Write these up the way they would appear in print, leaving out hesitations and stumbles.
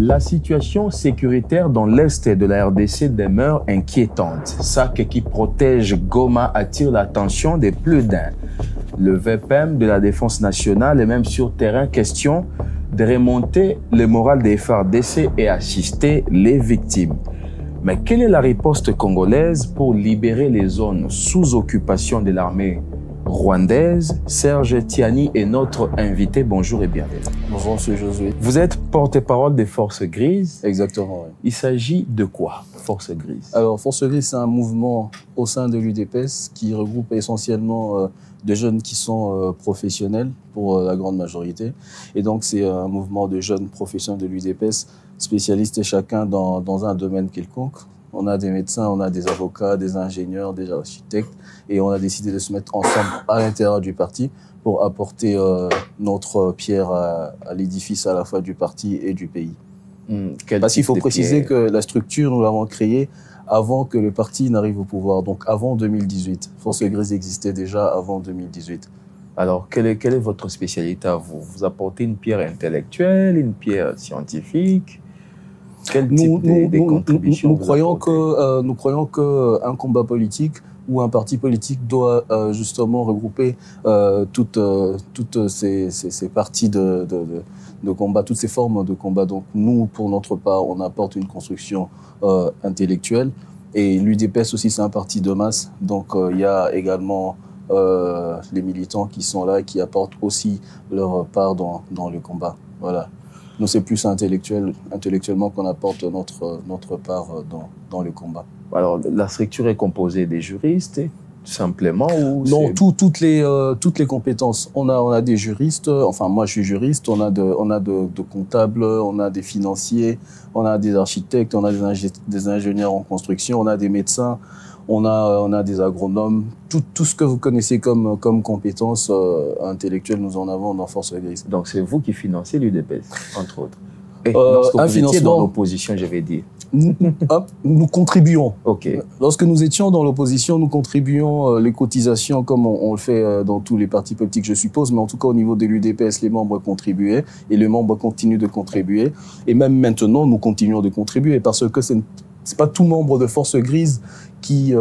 La situation sécuritaire dans l'est de la RDC demeure inquiétante. SAC qui protège Goma attire l'attention des plus d'un. Le VPM de la Défense nationale est même sur terrain question de remonter le moral des FARDC et assister les victimes. Mais quelle est la riposte congolaise pour libérer les zones sous occupation de l'armée rwandaise? Serge Tiani est notre invité. Bonjour et bienvenue. Bonjour, M. Josué. Vous êtes porte-parole des Forces Grises. Exactement, oui. Il s'agit de quoi, Forces Grises? Alors, Forces Grises, c'est un mouvement au sein de l'UDPS qui regroupe essentiellement des jeunes qui sont professionnels pour la grande majorité. Et donc, c'est un mouvement de jeunes professionnels de l'UDPS, spécialistes chacun dans un domaine quelconque. On a des médecins, on a des avocats, des ingénieurs, des architectes, et on a décidé de se mettre ensemble à l'intérieur du parti pour apporter notre pierre à l'édifice à la fois du parti et du pays. Parce qu'il faut préciser que la structure, nous l'avons créée avant que le parti n'arrive au pouvoir, donc avant 2018. Forces Grises existait déjà avant 2018. Alors, quelle est votre spécialité à vous? Vous apportez une pierre intellectuelle, une pierre scientifique? Quel type de contribution nous croyons qu'un combat politique ou un parti politique doit justement regrouper toutes ces parties de combat, toutes ces formes de combat. Donc nous, pour notre part, on apporte une construction intellectuelle. Et l'UDPS aussi, c'est un parti de masse. Donc il y a également les militants qui sont là et qui apportent aussi leur part dans le combat. Voilà. Nous, c'est plus intellectuellement qu'on apporte notre part dans le combat. Alors, la structure est composée des juristes, simplement, ou non, toutes les compétences. On a des juristes, enfin, moi, je suis juriste, on a de comptables, on a des financiers, on a des architectes, on a des ingénieurs en construction, on a des médecins, on a des agronomes. Tout ce que vous connaissez comme compétences intellectuelles, nous en avons dans Forces Grises. Donc, c'est vous qui financez l'UDPS, entre autres. Et lorsque vous étiez dans l'opposition, je vais dire. Nous contribuons. Okay. Lorsque nous étions dans l'opposition, nous contribuons les cotisations comme on le fait dans tous les partis politiques, je suppose, mais en tout cas au niveau de l'UDPS, les membres contribuaient et les membres continuent de contribuer. Et même maintenant, nous continuons de contribuer parce que c'est pas tout membre de Forces Grises qui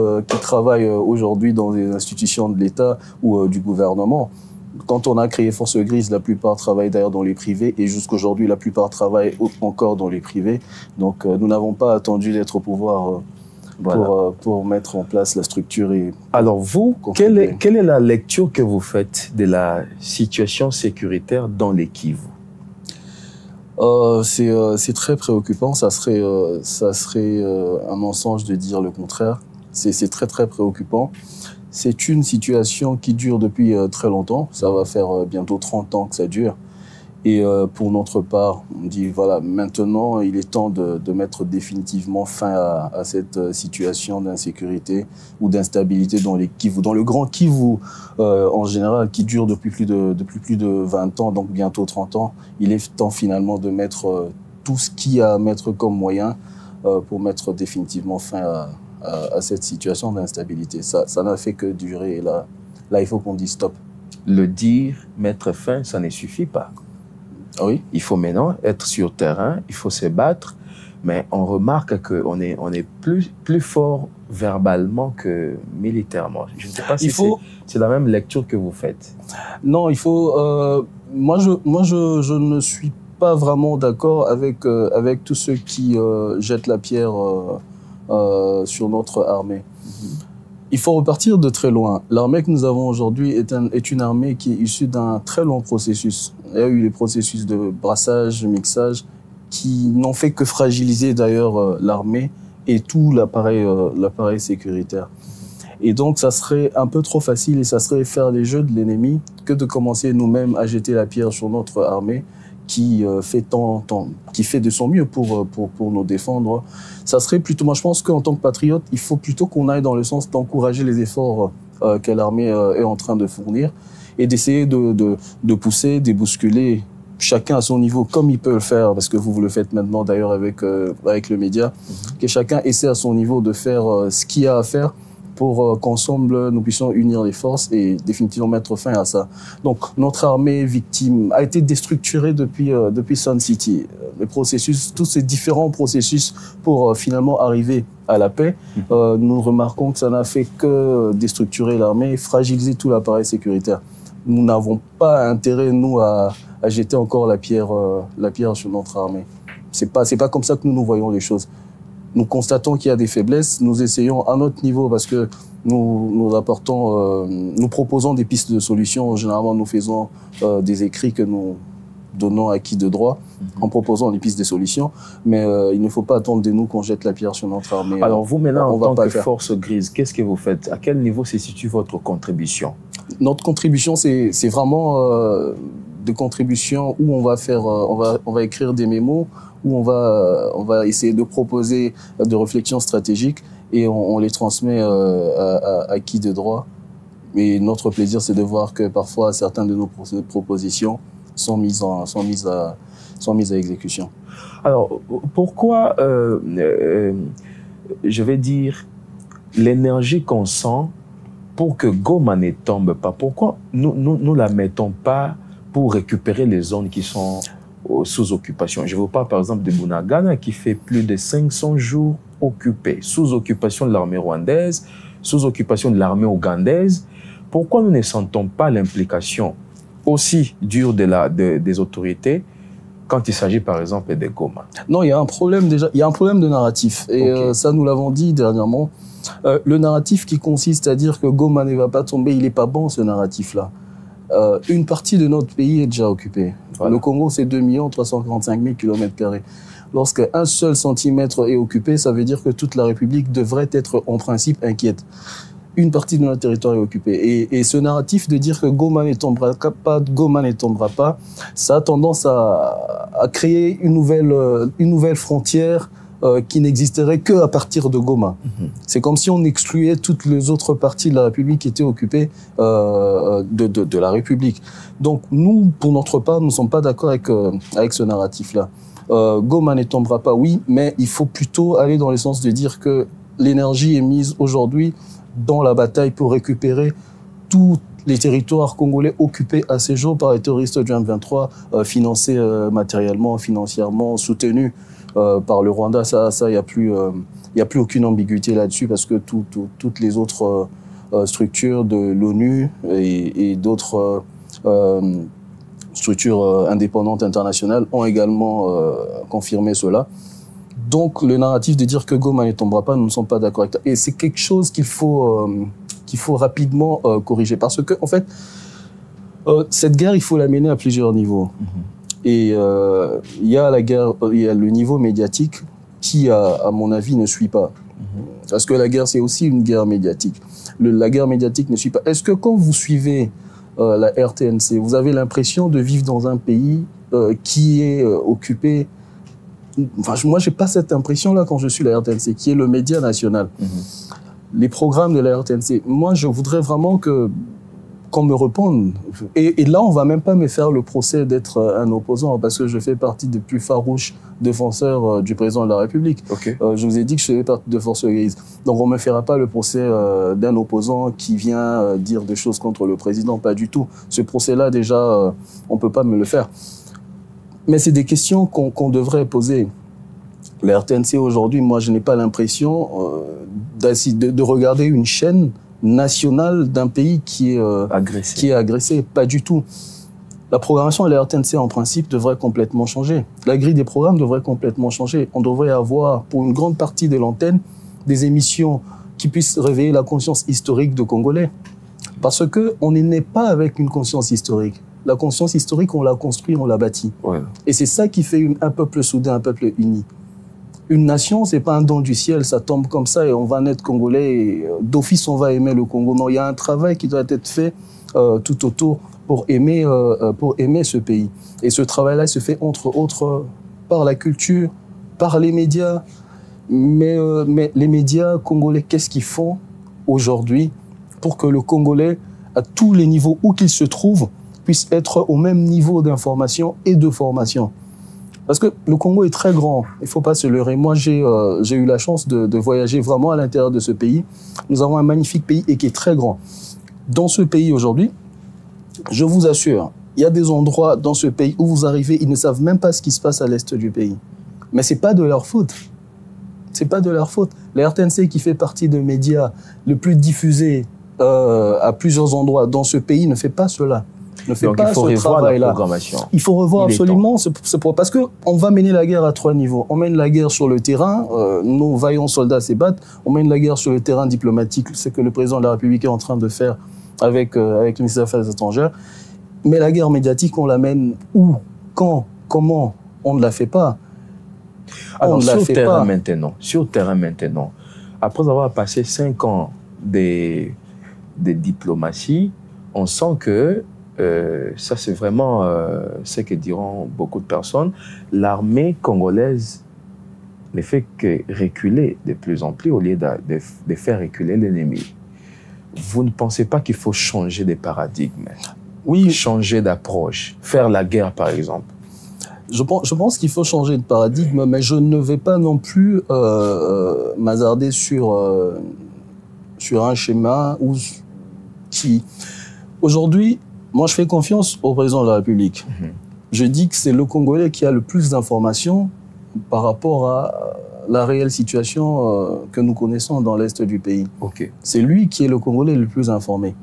travaille aujourd'hui dans les institutions de l'État ou du gouvernement. Quand on a créé Forces Grises, la plupart travaillent d'ailleurs dans les privés et jusqu'aujourd'hui, la plupart travaillent encore dans les privés. Donc, nous n'avons pas attendu d'être au pouvoir pour mettre en place la structure. Alors vous, quelle est la lecture que vous faites de la situation sécuritaire dans les Kivu? C'est très préoccupant. Ça serait un mensonge de dire le contraire. C'est très, très préoccupant. C'est une situation qui dure depuis très longtemps. Ça va faire bientôt 30 ans que ça dure. Et pour notre part, on dit, voilà, maintenant, il est temps de mettre définitivement fin à cette situation d'insécurité ou d'instabilité dans les Kivu. Dans le grand Kivu, en général, qui dure depuis plus de 20 ans, donc bientôt 30 ans, il est temps finalement de mettre tout ce qu'il y a à mettre comme moyen pour mettre définitivement fin à cette situation d'instabilité. Ça n'a fait que durer. Et là, il faut qu'on dise stop. Le dire, mettre fin, ça ne suffit pas. Oui. Il faut maintenant être sur terrain, il faut se battre, mais on remarque qu'on est plus fort verbalement que militairement. Je ne sais pas si c'est la même lecture que vous faites. Non, il faut... moi, je ne suis pas vraiment d'accord avec tous ceux qui jettent la pierre sur notre armée. Il faut repartir de très loin. L'armée que nous avons aujourd'hui est une armée qui est issue d'un très long processus. Il y a eu les processus de brassage, mixage, qui n'ont fait que fragiliser d'ailleurs l'armée et tout l'appareil sécuritaire. Et donc, ça serait un peu trop facile et ça serait faire les jeux de l'ennemi que de commencer nous-mêmes à jeter la pierre sur notre armée qui fait de son mieux pour nous défendre. Ça serait plutôt, moi je pense qu'en tant que patriote, il faut plutôt qu'on aille dans le sens d'encourager les efforts que l'armée est en train de fournir et d'essayer de pousser, de bousculer chacun à son niveau, comme il peut le faire, parce que vous le faites maintenant d'ailleurs avec le média, que chacun essaie à son niveau de faire ce qu'il y a à faire pour qu'ensemble, nous puissions unir les forces et définitivement mettre fin à ça. Donc, notre armée victime a été déstructurée depuis Sun City. Les processus, tous ces différents processus pour finalement arriver à la paix, nous remarquons que ça n'a fait que déstructurer l'armée, fragiliser tout l'appareil sécuritaire. Nous n'avons pas intérêt, nous, à jeter encore la pierre sur notre armée. C'est pas comme ça que nous voyons les choses. Nous constatons qu'il y a des faiblesses, nous essayons à notre niveau parce que nous proposons des pistes de solutions. Généralement, nous faisons des écrits que nous donnons à qui de droit en proposant des pistes de solutions. Mais il ne faut pas attendre de nous qu'on jette la pierre sur notre armée. Alors vous, maintenant, en tant que force grise, qu'est-ce que vous faites? À quel niveau se situe votre contribution? Notre contribution, c'est vraiment des contributions où on va écrire des mémos, où on va essayer de proposer des réflexions stratégiques et on les transmet à qui de droit. Et notre plaisir, c'est de voir que parfois certaines de nos propositions sont mises à exécution. Alors, pourquoi, je vais dire, l'énergie qu'on sent pour que Goma ne tombe pas, pourquoi nous la mettons pas pour récupérer les zones qui sont sous occupation? Je vous parle par exemple de Bunagana qui fait plus de 500 jours occupés, sous occupation de l'armée rwandaise, sous occupation de l'armée ougandaise. Pourquoi nous ne sentons pas l'implication aussi dure des autorités quand il s'agit par exemple de Goma? Non, il y a un problème déjà, il y a un problème de narratif et ça nous l'avons dit dernièrement. Le narratif qui consiste à dire que Goma ne va pas tomber, il n'est pas bon ce narratif-là. Une partie de notre pays est déjà occupée. Voilà. Le Congo, c'est 2 345 000 km². Lorsqu'un seul centimètre est occupé, ça veut dire que toute la République devrait être en principe inquiète. Une partie de notre territoire est occupée. Et ce narratif de dire que Goma ne tombera pas, ça a tendance à créer une nouvelle frontière qui n'existerait que à partir de Goma. C'est comme si on excluait toutes les autres parties de la République qui étaient occupées de la République. Donc nous, pour notre part, nous ne sommes pas d'accord avec ce narratif-là. Goma ne tombera pas, oui, mais il faut plutôt aller dans le sens de dire que l'énergie est mise aujourd'hui dans la bataille pour récupérer tous les territoires congolais occupés à ces jours par les terroristes du M23, financés matériellement, financièrement, soutenus par le Rwanda. Ça, il y a plus aucune ambiguïté là-dessus parce que toutes les autres structures de l'ONU et d'autres structures indépendantes internationales ont également confirmé cela. Donc, le narratif de dire que Goma ne tombera pas, nous ne sommes pas d'accord avec ça. Et c'est quelque chose qu'il faut rapidement corriger. Parce que, en fait, cette guerre, il faut la mener à plusieurs niveaux. Et il y a la guerre, il y a le niveau médiatique qui, à mon avis, ne suit pas. Parce que la guerre, c'est aussi une guerre médiatique. La guerre médiatique ne suit pas. Est-ce que quand vous suivez la RTNC, vous avez l'impression de vivre dans un pays qui est occupé? Enfin, moi, j'ai pas cette impression-là quand je suis la RTNC, qui est le média national. Les programmes de la RTNC, moi, je voudrais vraiment qu'on me réponde. Et là, on va même pas me faire le procès d'être un opposant, parce que je fais partie des plus farouches défenseurs du président de la République. Je vous ai dit que je faisais partie de Force Grise. Donc, on me fera pas le procès d'un opposant qui vient dire des choses contre le président, pas du tout. Ce procès-là, déjà, on peut pas me le faire. Mais c'est des questions qu'on devrait poser. La RTNC aujourd'hui, moi, je n'ai pas l'impression de regarder une chaîne nationale d'un pays qui est agressé. Pas du tout. La programmation de la RTNC, en principe, devrait complètement changer. La grille des programmes devrait complètement changer. On devrait avoir, pour une grande partie de l'antenne, des émissions qui puissent réveiller la conscience historique de Congolais. Parce qu'on n'est né pas avec une conscience historique. La conscience historique, on l'a construit, on l'a bâti. Et c'est ça qui fait un peuple soudé, un peuple uni. Une nation, c'est pas un don du ciel, ça tombe comme ça et on va naître congolais et d'office on va aimer le Congo. Non, il y a un travail qui doit être fait tout autour pour aimer ce pays. Et ce travail-là se fait entre autres par la culture, par les médias. Mais les médias congolais, qu'est-ce qu'ils font aujourd'hui pour que le Congolais, à tous les niveaux où qu'il se trouve, puisse être au même niveau d'information et de formation? Parce que le Congo est très grand, il ne faut pas se leurrer. Moi, j'ai eu la chance de voyager vraiment à l'intérieur de ce pays. Nous avons un magnifique pays et qui est très grand. Dans ce pays aujourd'hui, je vous assure, il y a des endroits dans ce pays où vous arrivez, ils ne savent même pas ce qui se passe à l'est du pays. Mais ce n'est pas de leur faute. C'est pas de leur faute. La RTNC, qui fait partie des médias le plus diffusés à plusieurs endroits dans ce pays, ne fait pas cela. Ne fait Donc pas il faut ce revoir la travail-là. programmation. Il faut revoir absolument. Parce qu'on va mener la guerre à 3 niveaux. On mène la guerre sur le terrain, nos vaillants soldats se battent. On mène la guerre sur le terrain diplomatique, c'est ce que le président de la République est en train de faire avec le ministère des Affaires étrangères. Mais la guerre médiatique, on la mène où, quand, comment? On ne la fait pas. Alors, sur le terrain maintenant, après avoir passé 5 ans de diplomatie, on sent que ça c'est vraiment ce que diront beaucoup de personnes, l'armée congolaise ne fait que reculer de plus en plus au lieu de faire reculer l'ennemi. Vous ne pensez pas qu'il faut changer de paradigme? Oui. Changer d'approche, faire la guerre par exemple? Je pense qu'il faut changer de paradigme, mais je ne vais pas non plus m'hasarder sur un schéma qui... Aujourd'hui, moi je fais confiance au président de la République. Je dis que c'est le Congolais qui a le plus d'informations par rapport à la réelle situation que nous connaissons dans l'Est du pays. Okay. C'est lui qui est le Congolais le plus informé.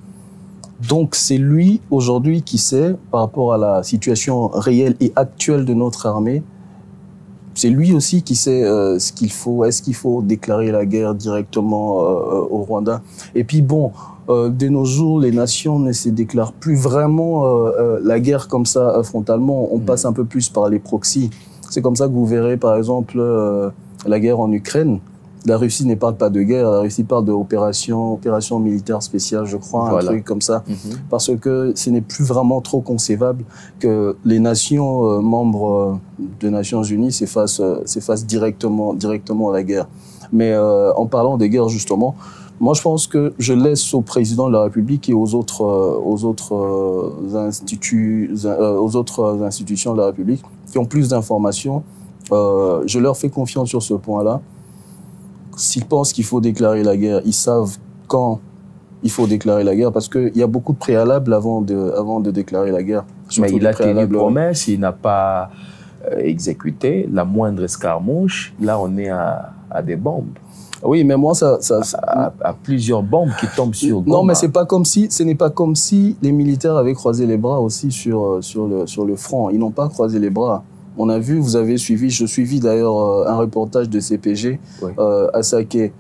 Donc c'est lui aujourd'hui qui sait, par rapport à la situation réelle et actuelle de notre armée, c'est lui aussi qui sait ce qu'il faut. Est-ce qu'il faut déclarer la guerre directement au Rwanda? Et puis bon, de nos jours, les nations ne se déclarent plus vraiment la guerre comme ça frontalement. On passe un peu plus par les proxys. C'est comme ça que vous verrez par exemple la guerre en Ukraine. La Russie ne parle pas de guerre, la Russie parle d'opération militaire spéciale, je crois, voilà. Un truc comme ça. Parce que ce n'est plus vraiment trop concevable que les nations membres des Nations Unies s'effacent directement à la guerre. Mais en parlant des guerres, justement, moi je pense que je laisse au président de la République et aux autres institutions de la République qui ont plus d'informations. Je leur fais confiance sur ce point-là. S'ils pensent qu'il faut déclarer la guerre, ils savent quand il faut déclarer la guerre, parce qu'il y a beaucoup de préalables avant de déclarer la guerre. Mais il a tenu promesse, il n'a pas exécuté la moindre escarmouche. Là, on est à des bombes. Oui, mais moi, à plusieurs bombes qui tombent sur Goma. Non, mais ce n'est pas comme si les militaires avaient croisé les bras aussi sur le front. Ils n'ont pas croisé les bras. On a vu, je suivis d'ailleurs un reportage de CPG à Saké.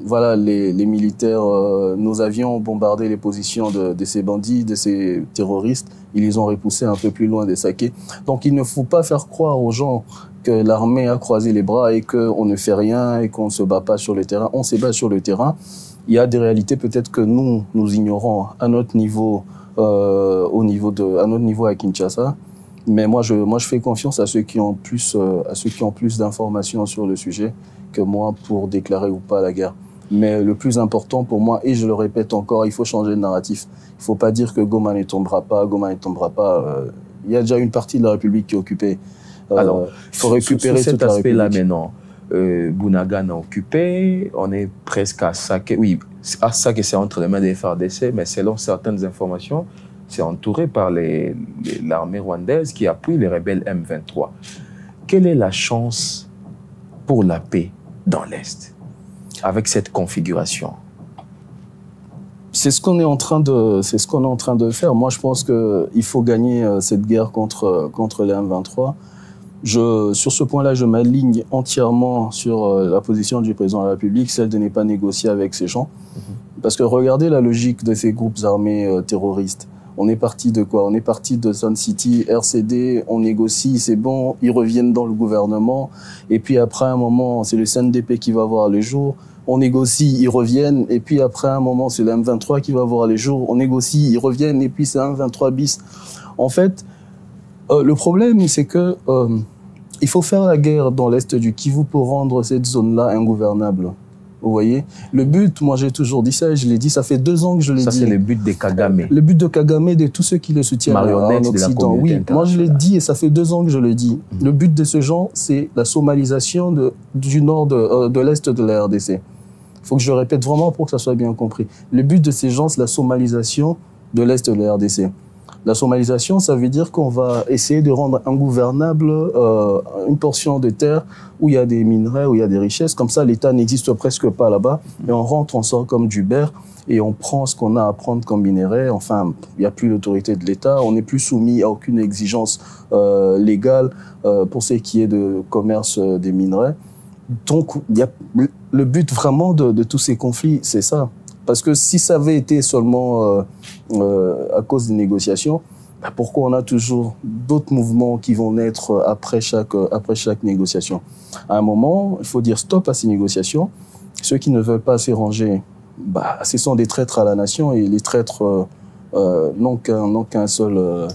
Voilà, les militaires, nos avions ont bombardé les positions de ces bandits, de ces terroristes. Ils les ont repoussés un peu plus loin de Saké. Donc il ne faut pas faire croire aux gens que l'armée a croisé les bras et qu'on ne fait rien et qu'on ne se bat pas sur le terrain. On se bat sur le terrain. Il y a des réalités peut-être que nous ignorons à notre niveau, à notre niveau à Kinshasa. Mais moi, je fais confiance à ceux qui ont plus d'informations sur le sujet que moi pour déclarer ou pas la guerre. Mais le plus important pour moi, et je le répète encore, il faut changer de narratif. Il ne faut pas dire que Goma ne tombera pas, il y a déjà une partie de la République qui est occupée. Alors, il faut récupérer sur toute la République. Cet aspect-là maintenant, Bunagana est occupé, on est presque à Saké. Oui, à Saké, c'est entre les mains des FARDC, mais selon certaines informations, c'est entouré par l'armée rwandaise qui appuie les rebelles M23. Quelle est la chance pour la paix dans l'Est avec cette configuration? C'est ce qu'on est en train de faire. Moi, je pense qu'il faut gagner cette guerre contre les M23. Sur ce point-là, je m'aligne entièrement sur la position du président de la République, celle de ne pas négocier avec ces gens. Parce que regardez la logique de ces groupes armés terroristes. On est parti de quoi? On est parti de Sun City, RCD, on négocie, c'est bon, ils reviennent dans le gouvernement. Et puis après un moment, c'est le CNDP qui va voir les jours. On négocie, ils reviennent. Et puis après un moment, c'est le M23 qui va voir les jours. On négocie, ils reviennent. Et puis c'est un M23 bis. En fait, le problème, c'est que il faut faire la guerre dans l'Est du Kivu pour rendre cette zone-là ingouvernable. Vous voyez, le but, moi j'ai toujours dit ça, et je l'ai dit, ça fait 2 ans que je l'ai dit. Ça, c'est le but des Kagame. Le but de Kagame, de tous ceux qui le soutiennent Marionnettes en Occident. de la communauté Oui, moi je l'ai dit et ça fait 2 ans que je le dis. Le but de ce gens, c'est la somalisation du nord, de l'est de la RDC. Il faut que je le répète vraiment pour que ça soit bien compris. Le but de ces gens, c'est la somalisation de l'est de la RDC. La somalisation, ça veut dire qu'on va essayer de rendre ingouvernable une portion de terre où il y a des minerais, où il y a des richesses. Comme ça, l'État n'existe presque pas là-bas. Et on rentre, on sort comme du beurre et on prend ce qu'on a à prendre comme minerais. Enfin, il n'y a plus l'autorité de l'État. On n'est plus soumis à aucune exigence légale pour ce qui est de commerce des minerais. Donc, le but vraiment de tous ces conflits, c'est ça. Parce que si ça avait été seulement à cause des négociations, pourquoi on a toujours d'autres mouvements qui vont naître après chaque négociation? À un moment, il faut dire stop à ces négociations. Ceux qui ne veulent pas se ranger, ce sont des traîtres à la nation et les traîtres n'ont qu'un seul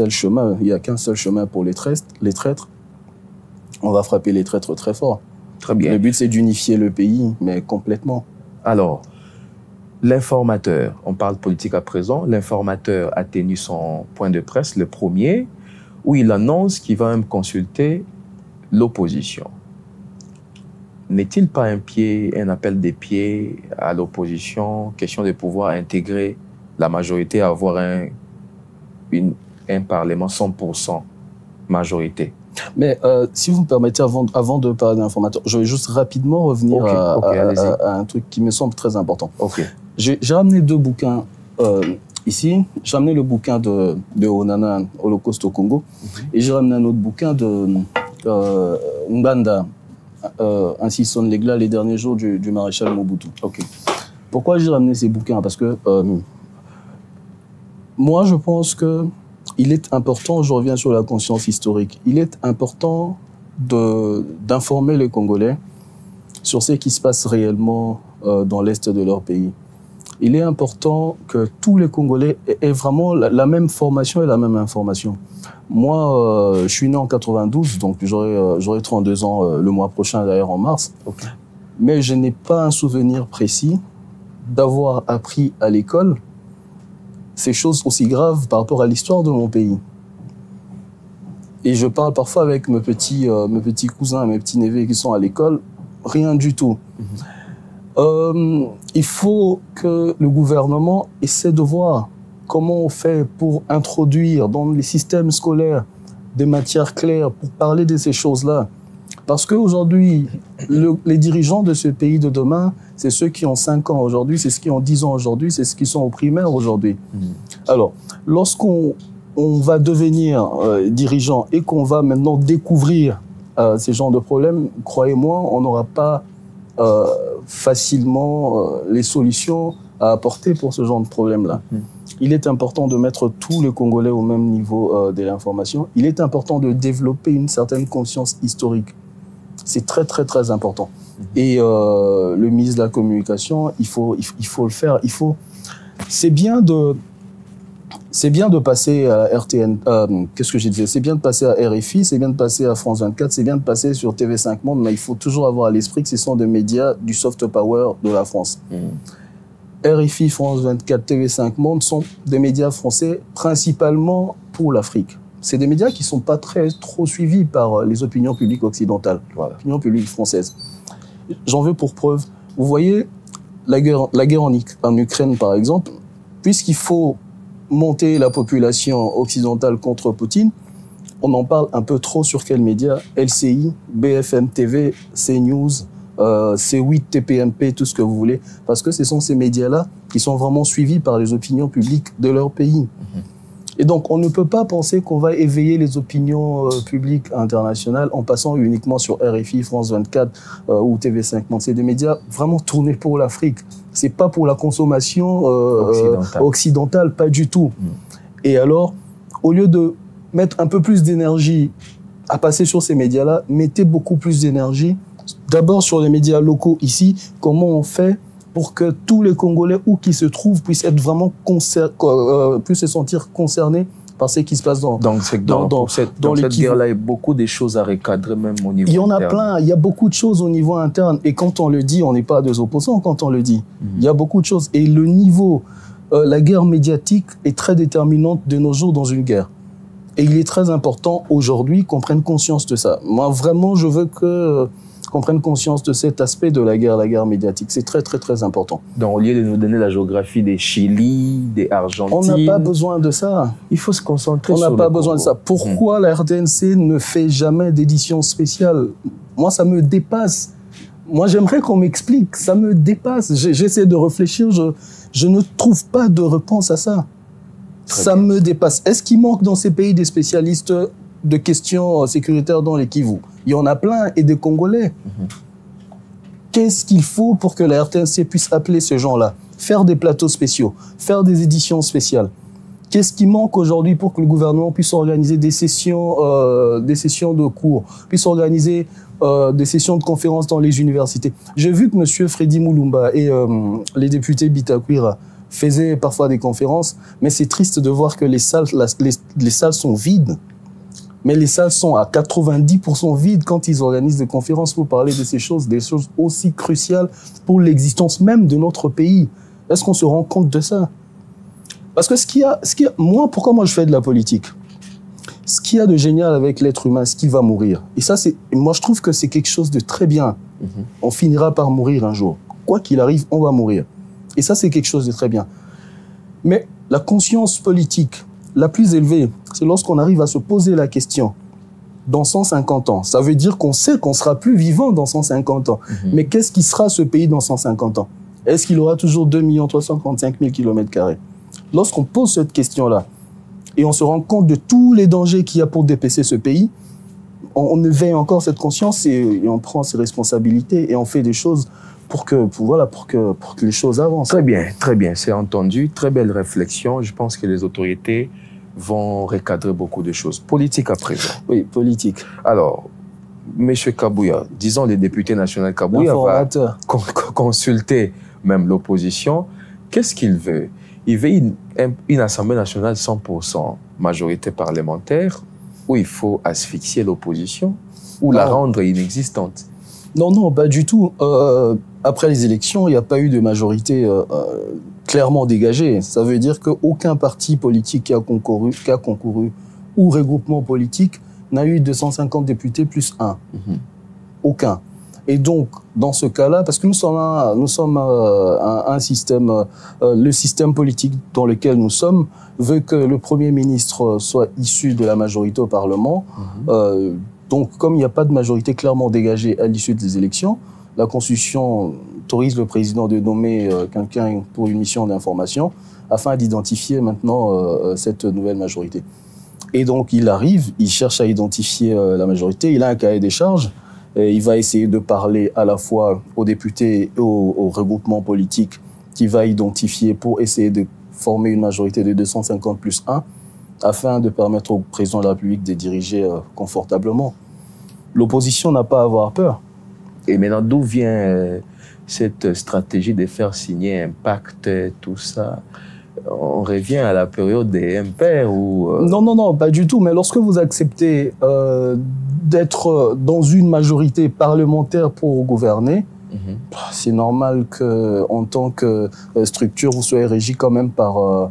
chemin. Il n'y a qu'un seul chemin pour les traîtres. On va frapper les traîtres très fort. Très bien. Le but, c'est d'unifier le pays, mais complètement. Alors, l'informateur, on parle politique à présent, l'informateur a tenu son point de presse, le premier, où il annonce qu'il va même consulter l'opposition. N'est-il pas un appel des pieds à l'opposition, question de pouvoir intégrer la majorité, avoir un Parlement 100% majorité? Mais si vous me permettez, avant de parler de l'informateur, je vais juste rapidement revenir à un truc qui me semble très important. Okay. J'ai ramené 2 bouquins ici. J'ai ramené le bouquin de Onana, Holocauste au Congo, et j'ai ramené un autre bouquin de Nganda, Ainsi sonne l'Églat, les derniers jours du maréchal Mobutu. Okay. Pourquoi j'ai ramené ces bouquins? Parce que moi, je pense que il est important, je reviens sur la conscience historique, il est important d'informer les Congolais sur ce qui se passe réellement dans l'Est de leur pays. Il est important que tous les Congolais aient vraiment la même formation et la même information. Moi, je suis né en 92, donc j'aurai 32 ans le mois prochain, d'ailleurs en mars. Okay. Mais je n'ai pas un souvenir précis d'avoir appris à l'école ces choses aussi graves par rapport à l'histoire de mon pays. Et je parle parfois avec mes petits cousins, mes petits neveux qui sont à l'école, rien du tout. Il faut que le gouvernement essaie de voir comment on fait pour introduire dans les systèmes scolaires des matières claires pour parler de ces choses-là. Parce qu'aujourd'hui, les dirigeants de ce pays de demain, c'est ceux qui ont 5 ans aujourd'hui, c'est ceux qui ont 10 ans aujourd'hui, c'est ceux qui sont au primaire aujourd'hui. Alors, lorsqu'on va devenir dirigeant et qu'on va maintenant découvrir ces genres de problèmes, croyez-moi, on n'aura pas facilement les solutions à apporter pour ce genre de problème-là. Il est important de mettre tous les Congolais au même niveau de l'information. Il est important de développer une certaine conscience historique. C'est très, très, très important. Et le ministre de la Communication, il faut le faire. C'est bien de passer à RTN. Qu'est-ce que j'ai dit? C'est bien de passer à RFI, c'est bien de passer à France 24, c'est bien de passer sur TV5 Monde, mais il faut toujours avoir à l'esprit que ce sont des médias du soft power de la France. RFI, France 24, TV5 Monde sont des médias français principalement pour l'Afrique. C'est des médias qui ne sont pas trop suivis par les opinions publiques occidentales, l'opinion publique française. J'en veux pour preuve. Vous voyez, la guerre en Ukraine, par exemple, puisqu'il faut monter la population occidentale contre Poutine, on en parle un peu trop sur quels médias? LCI, BFM TV, CNews, C8, TPMP, tout ce que vous voulez, parce que ce sont ces médias-là qui sont vraiment suivis par les opinions publiques de leur pays. Et donc, on ne peut pas penser qu'on va éveiller les opinions publiques internationales en passant uniquement sur RFI, France 24 ou TV5 Monde. C'est des médias vraiment tournés pour l'Afrique. C'est pas pour la consommation occidentale, pas du tout. Et alors, au lieu de mettre un peu plus d'énergie à passer sur ces médias-là, mettez beaucoup plus d'énergie d'abord sur les médias locaux ici. Comment on fait pour que tous les Congolais, où qu'ils se trouvent, puissent être vraiment puissent se sentir concernés par ce qui se passe Donc, dans cette guerre-là, il y a beaucoup de choses à recadrer, même au niveau interne. Il y en a plein. Il y a beaucoup de choses au niveau interne. Et quand on le dit, on n'est pas des opposants quand on le dit. Il y a beaucoup de choses. Et le niveau, la guerre médiatique est très déterminante de nos jours dans une guerre. Et il est très important aujourd'hui qu'on prenne conscience de ça. Moi, vraiment, je veux qu'on prenne conscience de cet aspect de la guerre médiatique. C'est très, très, très important. Donc, au lieu de nous donner la géographie des Chili, des Argentines... On n'a pas besoin de ça. Il faut se concentrer sur On n'a pas besoin de ça. Pourquoi la RTNC ne fait jamais d'édition spéciale? Moi, ça me dépasse. Moi, j'aimerais qu'on m'explique. Ça me dépasse. J'essaie de réfléchir. Je ne trouve pas de réponse à ça. Ça me dépasse. Est-ce qu'il manque dans ces pays des spécialistes de questions sécuritaires dans les Kivu? Il y en a plein, et des Congolais. Qu'est-ce qu'il faut pour que la RTNC puisse appeler ces gens-là, faire des plateaux spéciaux, faire des éditions spéciales? Qu'est-ce qui manque aujourd'hui pour que le gouvernement puisse organiser des sessions de cours, puisse organiser des sessions de conférences dans les universités? J'ai vu que M. Freddy Moulumba et les députés Bitakwira faisaient parfois des conférences, mais c'est triste de voir que les salles sont vides. Mais les salles sont à 90% vides quand ils organisent des conférences pour parler de ces choses, des choses aussi cruciales pour l'existence même de notre pays. Est-ce qu'on se rend compte de ça? Parce que pourquoi moi je fais de la politique? Ce qu'il y a de génial avec l'être humain, c'est qu'il va mourir. Et ça, moi je trouve que c'est quelque chose de très bien. On finira par mourir un jour. Quoi qu'il arrive, on va mourir. Et ça, c'est quelque chose de très bien. Mais la conscience politique la plus élevée, c'est lorsqu'on arrive à se poser la question dans 150 ans. Ça veut dire qu'on sait qu'on sera plus vivant dans 150 ans. Mais qu'est-ce qui sera ce pays dans 150 ans? Est-ce qu'il aura toujours 2 355 000 km²? Lorsqu'on pose cette question-là et on se rend compte de tous les dangers qu'il y a pour dépecer ce pays, on éveille encore cette conscience et on prend ses responsabilités et on fait des choses pour que les choses avancent. Très bien, c'est entendu. Très belle réflexion. Je pense que les autorités vont recadrer beaucoup de choses. Politique à présent. Oui, politique. Alors, M. Kabouya, disons les députés nationaux Kabouya va consulter même l'opposition. Qu'est-ce qu'il veut? Il veut une Assemblée nationale 100% majorité parlementaire où il faut asphyxier l'opposition ou la rendre inexistante? Non, pas du tout. Après les élections, il n'y a pas eu de majorité clairement dégagée. Ça veut dire qu'aucun parti politique qui a concouru ou regroupement politique n'a eu 250 députés plus un. Aucun. Et donc, dans ce cas-là, parce que nous sommes un système, le système politique dans lequel nous sommes veut que le Premier ministre soit issu de la majorité au Parlement. Donc, comme il n'y a pas de majorité clairement dégagée à l'issue des élections, la Constitution autorise le président de nommer quelqu'un pour une mission d'information afin d'identifier maintenant cette nouvelle majorité. Et donc, il arrive, il cherche à identifier la majorité, il a un cahier des charges, et il va essayer de parler à la fois aux députés et aux regroupements politiques qu'il va identifier pour essayer de former une majorité de 250 plus 1 afin de permettre au président de la République de diriger confortablement. L'opposition n'a pas à avoir peur. Et maintenant, d'où vient cette stratégie de faire signer un pacte, tout ça? On revient à la période des impairs ou... Non, pas du tout. Mais lorsque vous acceptez d'être dans une majorité parlementaire pour gouverner, c'est normal qu'en tant que structure, vous soyez régi quand même par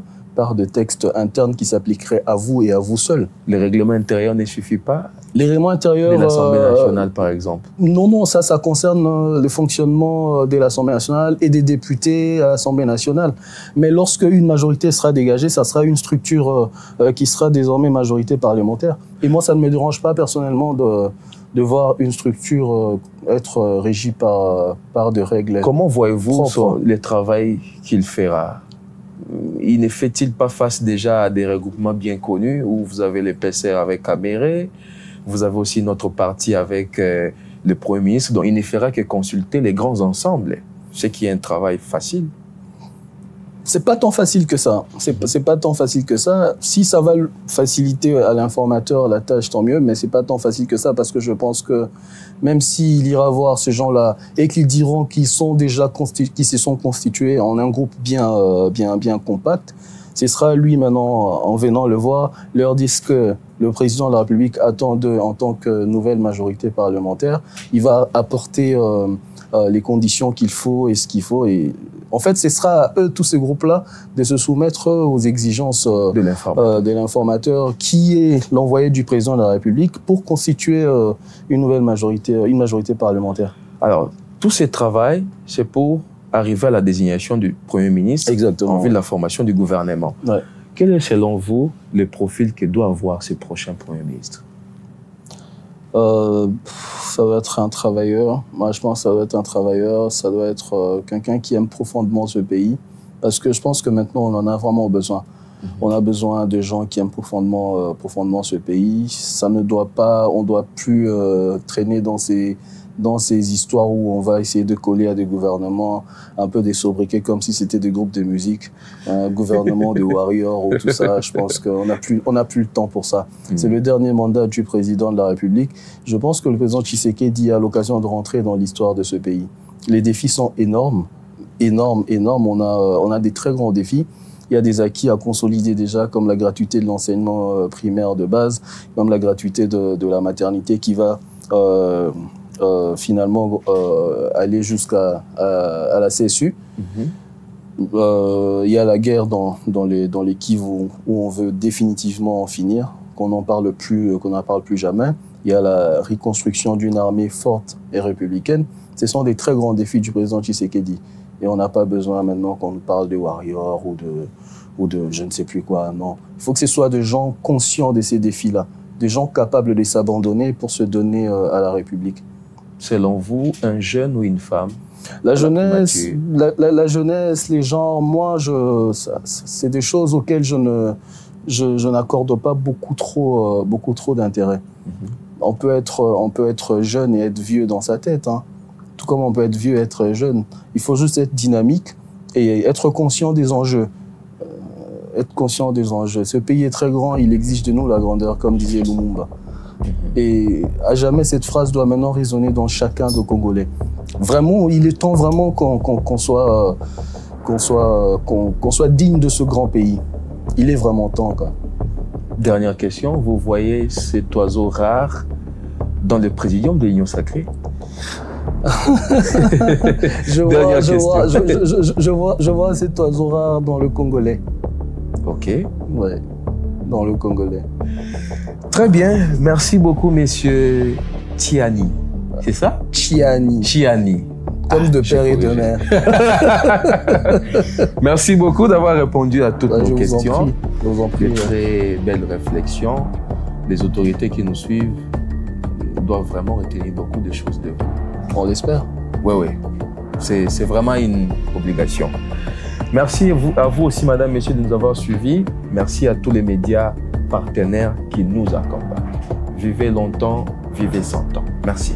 de textes internes qui s'appliqueraient à vous et à vous seul. Le règlement intérieur ne suffit pas? Les règlements intérieurs... De l'Assemblée nationale, par exemple? Non, ça concerne le fonctionnement de l'Assemblée nationale et des députés à l'Assemblée nationale. Mais lorsque une majorité sera dégagée, ça sera une structure qui sera désormais majorité parlementaire. Et moi, ça ne me dérange pas personnellement de voir une structure être régie par des règles. Comment voyez-vous le travail qu'il fera? Il ne fait-il pas face déjà à des regroupements bien connus où vous avez les PCR avec Caméré, vous avez aussi notre parti avec le Premier ministre, donc il ne fera que consulter les grands ensembles, ce qui est un travail facile. C'est pas tant facile que ça. C'est pas tant facile que ça. Si ça va faciliter à l'informateur la tâche, tant mieux, mais c'est pas tant facile que ça parce que je pense que même s'il ira voir ces gens-là et qu'ils diront qu'ils se sont constitués en un groupe bien compact, Ce sera lui maintenant, en venant le voir, leur dire ce que le président de la République attend d'eux en tant que nouvelle majorité parlementaire. Il va apporter les conditions qu'il faut et ce qu'il faut. Et en fait, ce sera à eux, tous ces groupes-là, de se soumettre aux exigences de l'informateur qui est l'envoyé du président de la République pour constituer une nouvelle majorité parlementaire. Alors, tout ce travail, c'est pour arriver à la désignation du Premier ministre. Exactement. En vue de la formation du gouvernement. Ouais. Quel est, selon vous, le profil que doit avoir ce prochain Premier ministre? Ça doit être un travailleur. Moi, je pense que ça doit être un travailleur. Ça doit être quelqu'un qui aime profondément ce pays. Parce que je pense que maintenant, on en a vraiment besoin. On a besoin de gens qui aiment profondément ce pays. Ça ne doit pas, on ne doit plus traîner dans ces histoires où on va essayer de coller à des gouvernements un peu des sobriquets comme si c'était des groupes de musique, un gouvernement de warriors ou tout ça. Je pense qu'on n'a plus le temps pour ça. C'est le dernier mandat du président de la République. Je pense que le président Tshisekedi a l'occasion de rentrer dans l'histoire de ce pays. Les défis sont énormes, énormes. On a des très grands défis. Il y a des acquis à consolider déjà, comme la gratuité de l'enseignement primaire de base, comme la gratuité de la maternité qui va finalement aller jusqu'à la CSU. Il y a la guerre dans les Kivu où on veut définitivement en finir, qu'on n'en parle plus jamais. Il y a la reconstruction d'une armée forte et républicaine. Ce sont des très grands défis du président Tshisekedi. Et on n'a pas besoin maintenant qu'on nous parle de warriors ou de je ne sais plus quoi. Non. Il faut que ce soit des gens conscients de ces défis-là, des gens capables de s'abandonner pour se donner à la République. Selon vous, un jeune ou une femme? La jeunesse, les gens, moi, c'est des choses auxquelles je n'accorde pas beaucoup trop d'intérêt. On peut être jeune et être vieux dans sa tête, hein. Tout comme on peut être vieux et être jeune. Il faut juste être dynamique et être conscient des enjeux. Être conscient des enjeux. Ce pays est très grand, il exige de nous la grandeur, comme disait Lumumba. Et à jamais, cette phrase doit maintenant résonner dans chacun de Congolais. Vraiment, il est temps vraiment qu'on soit digne de ce grand pays. Il est vraiment temps, quoi. Dernière question, vous voyez cet oiseau rare dans le présidium de l'Union sacrée? Je vois cet oiseau rare dans le Congolais. Ok. Ouais, dans le Congolais. Très bien. Merci beaucoup, messieurs Tiani. C'est ça? Chiani. Comme de père et de mère. Merci beaucoup d'avoir répondu à toutes nos questions. Je vous en prie. De très belles réflexions. Les autorités qui nous suivent doivent vraiment retenir beaucoup de choses de vous. On l'espère. Oui. C'est vraiment une obligation. Merci à vous aussi, madame, messieurs, de nous avoir suivis. Merci à tous les médias partenaires qui nous accompagnent. Vivez longtemps, vivez 100 ans. Merci.